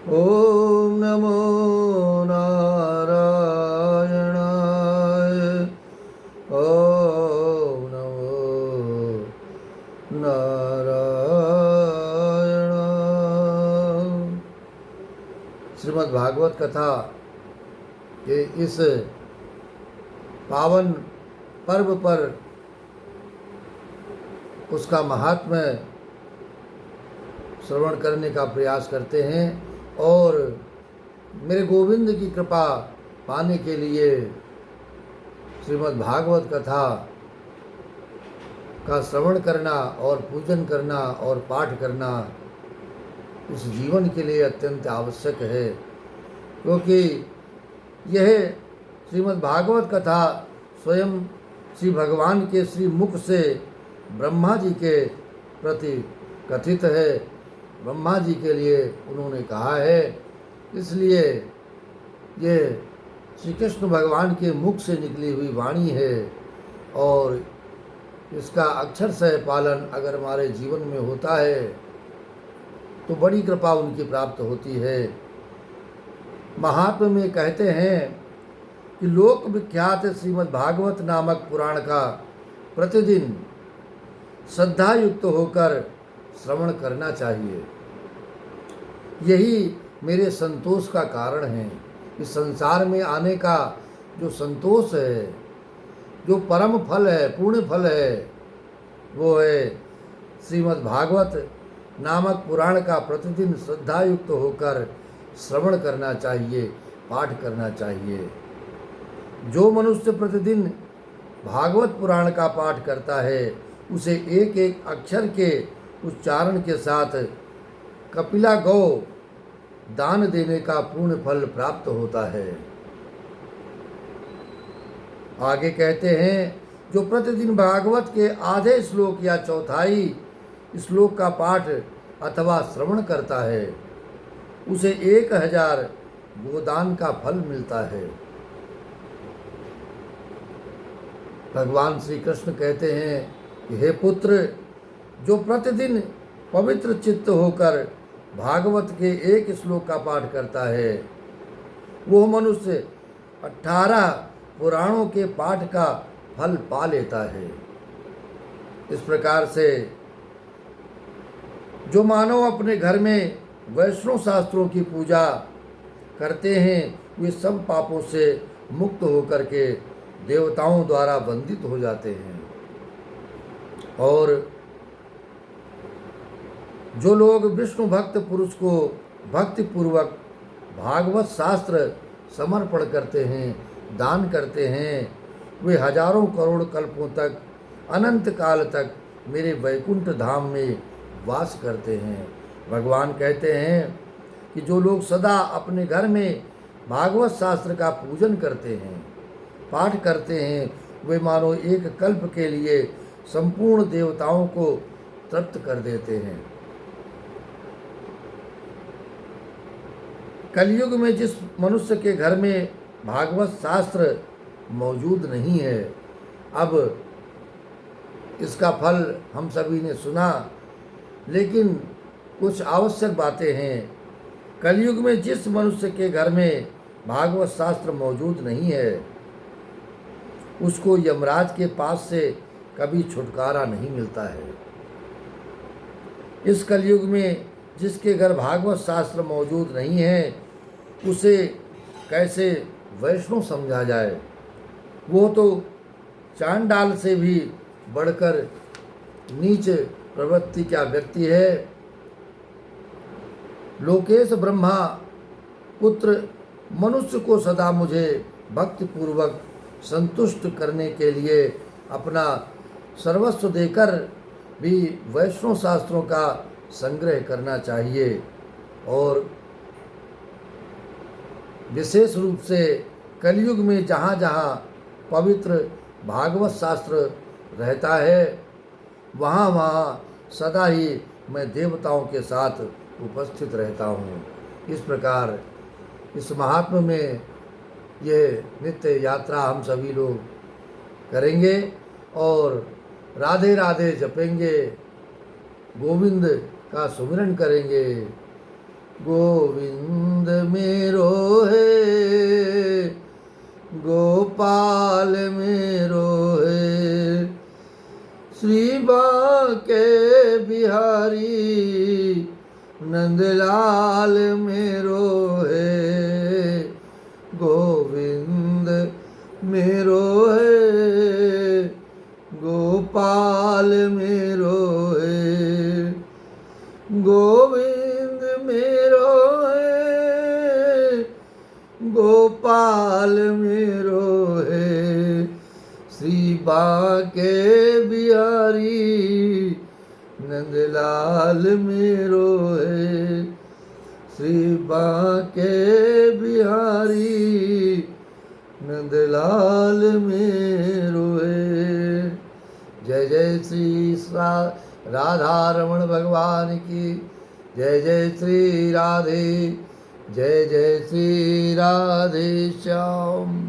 ॐ नमो नारायणाय। ॐ नमो नारायणाय। श्रीमद् भागवत कथा के इस पावन पर्व पर उसका महात्म्य श्रवण करने का प्रयास करते हैं और मेरे गोविंद की कृपा पाने के लिए श्रीमद् भागवत कथा का श्रवण करना और पूजन करना और पाठ करना इस जीवन के लिए अत्यंत आवश्यक है, क्योंकि यह श्रीमद् भागवत कथा स्वयं श्री भगवान के श्री मुख से ब्रह्मा जी के प्रति कथित है। ब्रह्मा जी के लिए उन्होंने कहा है, इसलिए ये श्री कृष्ण भगवान के मुख से निकली हुई वाणी है और इसका अक्षरशः पालन अगर हमारे जीवन में होता है तो बड़ी कृपा उनकी प्राप्त होती है। महात्मा में कहते हैं कि लोक विख्यात श्रीमद् भागवत नामक पुराण का प्रतिदिन श्रद्धा युक्त होकर श्रवण करना चाहिए। यही मेरे संतोष का कारण है। इस संसार में आने का जो संतोष है, जो परम फल है, पूर्ण फल है, वो है श्रीमद् भागवत नामक पुराण का प्रतिदिन श्रद्धा युक्त होकर श्रवण करना चाहिए, पाठ करना चाहिए। जो मनुष्य प्रतिदिन भागवत पुराण का पाठ करता है उसे एक एक अक्षर के उच्चारण के साथ कपिला गौ दान देने का पूर्ण फल प्राप्त होता है। आगे कहते हैं, जो प्रतिदिन भागवत के आधे श्लोक या चौथाई श्लोक का पाठ अथवा श्रवण करता है उसे 1000 गोदान का फल मिलता है। भगवान श्री कृष्ण कहते हैं कि हे पुत्र, जो प्रतिदिन पवित्र चित्त होकर भागवत के एक श्लोक का पाठ करता है वो मनुष्य 18 पुराणों के पाठ का फल पा लेता है। इस प्रकार से जो मानव अपने घर में वैष्णव शास्त्रों की पूजा करते हैं वे सब पापों से मुक्त होकर के देवताओं द्वारा वंदित हो जाते हैं। और जो लोग विष्णु भक्त पुरुष को भक्ति पूर्वक भागवत शास्त्र समर्पण करते हैं, दान करते हैं, वे हजारों करोड़ कल्पों तक, अनंत काल तक मेरे वैकुंठ धाम में वास करते हैं। भगवान कहते हैं कि जो लोग सदा अपने घर में भागवत शास्त्र का पूजन करते हैं, पाठ करते हैं, वे मानो एक कल्प के लिए संपूर्ण देवताओं को तृप्त कर देते हैं। कलयुग में जिस मनुष्य के घर में भागवत शास्त्र मौजूद नहीं है, अब इसका फल हम सभी ने सुना, लेकिन कुछ आवश्यक बातें हैं। कलयुग में जिस मनुष्य के घर में भागवत शास्त्र मौजूद नहीं है उसको यमराज के पास से कभी छुटकारा नहीं मिलता है। इस कलयुग में जिसके घर भागवत शास्त्र मौजूद नहीं है उसे कैसे वैष्णव समझा जाए। वो तो चांडाल से भी बढ़कर नीच प्रवृत्ति का व्यक्ति है। लोकेश ब्रह्मा पुत्र मनुष्य को सदा मुझे भक्ति पूर्वक संतुष्ट करने के लिए अपना सर्वस्व देकर भी वैष्णव शास्त्रों का संग्रह करना चाहिए। और विशेष रूप से कलयुग में जहाँ जहाँ पवित्र भागवत शास्त्र रहता है वहाँ वहाँ सदा ही मैं देवताओं के साथ उपस्थित रहता हूँ। इस प्रकार इस महात्म्य में ये नित्य यात्रा हम सभी लोग करेंगे और राधे राधे जपेंगे, गोविंद का सुमिरन करेंगे गोविंद मेरो है, गोपाल मेरो है। श्री बांके बिहारी नंदलाल मेरो है, गोविंद मेरो है, गोपाल मेरो है। गोविंद मेरो है, गोपाल मेरो है। श्री बांके बिहारी नंदलाल मेरो है, श्री बांके बिहारी नंदलाल मेरो है। जय जय श्री राधा रमण भगवान की जय। जय श्री राधे, जय जय श्री राधे श्याम।